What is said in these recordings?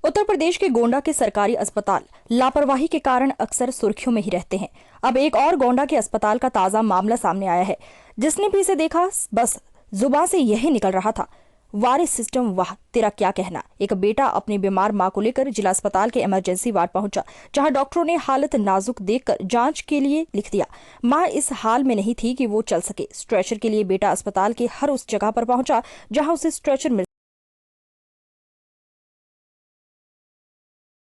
उत्तर प्रदेश के गोंडा के सरकारी अस्पताल लापरवाही के कारण अक्सर सुर्खियों में ही रहते हैं। अब एक और गोंडा के अस्पताल का ताजा मामला सामने आया है। जिसने भी इसे देखा बस जुबान से यही निकल रहा था, वारिस सिस्टम वाह तेरा क्या कहना। एक बेटा अपनी बीमार मां को लेकर जिला अस्पताल के इमरजेंसी वार्ड पहुंचा, जहां डॉक्टरों ने हालत नाजुक देखकर जांच के लिए लिख दिया। मां इस हाल में नहीं थी कि वो चल सके। स्ट्रेचर के लिए बेटा अस्पताल के हर उस जगह पर पहुंचा जहां उसे स्ट्रेचर मिल।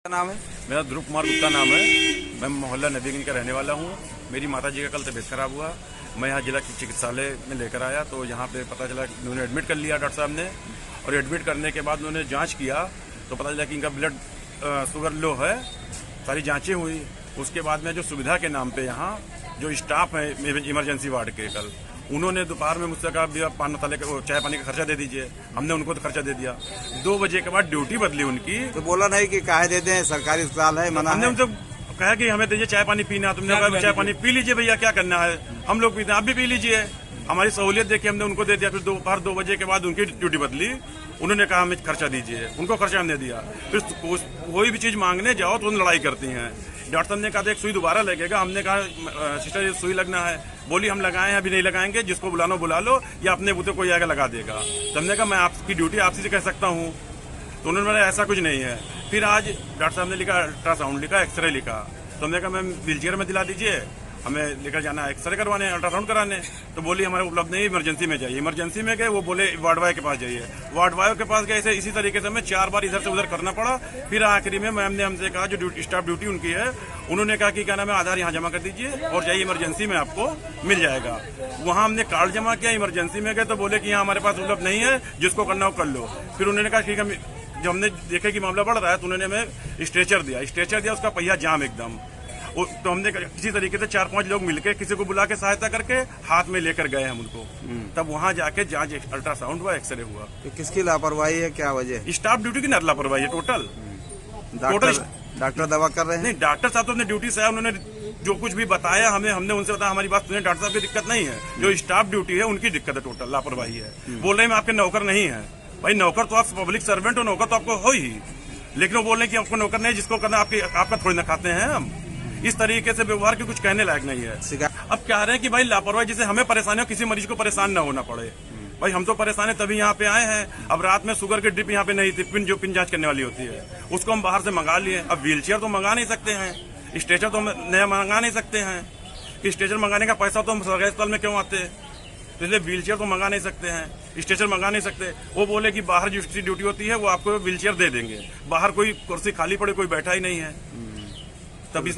नाम है मेरा ध्रुव कुमार गुप्ता नाम है। मैं मोहल्ला नबीगंज का रहने वाला हूँ। मेरी माताजी का कल तबीयत खराब हुआ। मैं यहाँ जिला चिकित्सालय में लेकर आया तो यहाँ पे पता चला कि उन्होंने एडमिट कर लिया डॉक्टर साहब ने। और एडमिट करने के बाद उन्होंने जांच किया तो पता चला कि इनका ब्लड शुगर लो है। सारी जांचें हुई। उसके बाद में जो सुविधा के नाम पे यहाँ जो स्टाफ है इमरजेंसी वार्ड के, कल उन्होंने दोपहर में मुझसे कहा भैया चाय पानी का खर्चा दे दीजिए। हमने उनको तो खर्चा दे दिया। 2 बजे के बाद ड्यूटी बदली उनकी तो बोला नहीं कि काहे दे दें, सरकारी अस्पताल है, मना हमने है। उनसे कहा कि हमें दीजिए चाय पानी पीना। तुमने कहा चाय पानी पी लीजिए भैया, क्या करना है, हम लोग पीते हैं, आप भी पी लीजिए। हमारी सहूलियत देखिए हमने उनको दे दिया। फिर दोपहर 2 बजे के बाद उनकी ड्यूटी बदली। उन्होंने कहा हमें खर्चा दीजिए, उनको खर्चा हमने दिया। फिर कोई भी चीज मांगने जाओ तो लड़ाई करती हैं। डॉक्टर साहब ने कहा एक सुई दोबारा लगेगा। हमने कहा सिस्टर ये सुई लगना है। बोली हम लगाए हैं, अभी नहीं लगाएंगे, जिसको बुलाना बुला लो या अपने बूते कोई आगे लगा देगा। तो हमने कहा मैं आपकी ड्यूटी आपसे से कह सकता हूँ। तो उन्होंने बोला ऐसा कुछ नहीं है। फिर आज डॉक्टर साहब ने लिखा अल्ट्रासाउंड लिखा, एक्सरे लिखा। तो हमने कहा मैम व्हीलचेयर में दिला दीजिए, हमें लेकर जाना है एक्सरे करवाने, अल्ट्रासाउंड कराने। तो बोली हमारे उपलब्ध नहीं, इमरजेंसी में जाइए। इमरजेंसी में गए, वो बोले वार्ड बॉय के पास जाइए। वार्ड बॉय के पास गए। इसी तरीके से हमें 4 बार इधर से उधर करना पड़ा। फिर आखिरी में मैम ने हमसे कहा, जो स्टाफ ड्यूटी उनकी है, उन्होंने कहा कि क्या नाम है आधार यहाँ जमा कर दीजिए और जाइए इमरजेंसी में आपको मिल जाएगा। वहाँ हमने कार्ड जमा किया। इमरजेंसी में गए तो बोले कि यहाँ हमारे पास उपलब्ध नहीं है, जिसको करना हो कर लो। फिर उन्होंने कहा ठीक है। जब हमने देखा कि मामला बढ़ रहा है तो उन्होंने हमें स्ट्रेचर दिया। उसका पहिया जाम एकदम। तो हमने किसी तरीके से 4-5 लोग मिलकर किसी को बुला के सहायता करके हाथ में लेकर गए हम उनको। तब वहां जाके जांच, अल्ट्रासाउंड हुआ, एक्सरे हुआ। तो किसकी लापरवाही है, क्या वजह? स्टाफ ड्यूटी की लापरवाही है टोटल। डॉक्टर दवा कर रहे हैं? नहीं, डॉक्टर साहब तो अपने ड्यूटी से आए। उन्होंने जो कुछ भी बताया हमने उनसे बताया हमारी बात सुने। डॉक्टर साहब की दिक्कत नहीं है, जो स्टाफ ड्यूटी है उनकी दिक्कत है, टोटल लापरवाही है। बोल रहे हैं मैं आपके नौकर नहीं है। भाई नौकर तो आप पब्लिक सर्वेंट हो, नौकर तो आपको हो ही, लेकिन वो बोल रहे हैं कि आपको नौकर नहीं, जिसको करना आपका थोड़ी ना खाते हैं हम। इस तरीके से व्यवहार की कुछ कहने लायक नहीं है। अब कह रहे हैं कि भाई लापरवाही जिससे हमें परेशानी हो, किसी मरीज को परेशान न होना पड़े। भाई हम तो परेशान है तभी यहाँ पे आए हैं। अब रात में शुगर की ड्रिप यहाँ पे नहीं थी, जो पिन जांच करने वाली होती है, उसको हम बाहर से मंगा लिए। अब व्हीलचेयर तो मंगा नहीं सकते हैं, स्ट्रेचर तो हम नया मंगा नहीं सकते हैं कि स्ट्रेचर मंगाने का पैसा तो हम सरकारी अस्पताल में क्यों आते हैं। तो इसलिए व्हीलचेयर तो मंगा नहीं सकते हैं, स्ट्रेचर मंगा नहीं सकते। वो बोले कि बाहर जो ड्यूटी होती है वो आपको व्हीलचेयर दे देंगे। बाहर कोई कुर्सी खाली पड़े, कोई बैठा ही नहीं है। तब इसमें